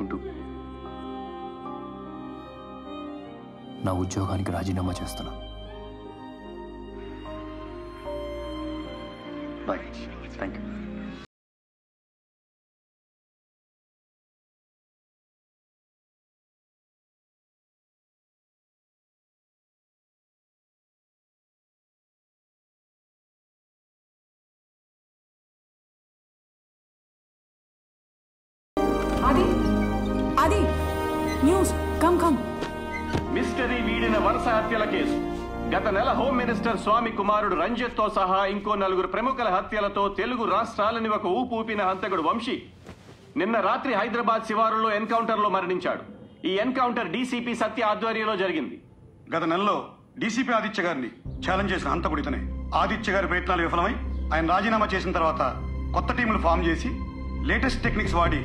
కోరుకుంటూ నా ఉద్యోగానికి రాజీనామా చేస్తున్నా. బాయ్. Thank you. ఆది న్యూస్ కమ్ మిస్టరీ వీడిన వరుస హత్యల కేసు. గత నెల హోమ్ మినిస్టర్ స్వామి కుమారుడు రంజిత్ తో సహా ఇంకో 4 ప్రముఖుల హత్యలతో తెలుగు రాష్ట్రాలని ఒక ఊపు ఊపిన హంతకుడు వంశీ నిన్న రాత్రి హైదరాబాద్ శివారులో ఎన్కౌంటర్ లో మరణించాడు. ఈ ఎన్కౌంటర్ డీసీపీ సత్య ఆధ్వర్యంలో జరిగింది. గత నెలలో డీసీపీ ఆదిత్య గారిని ఛాలెంజ్ చేసిన హంతకుడు ఇతనే. ఆదిత్య గారి ప్రయత్నాలు విఫలమై ఆయన రాజీనామా చేసిన తర్వాత కొత్త టీములు ఫామ్ చేసి లేటెస్ట్ టెక్నిక్స్ వాడి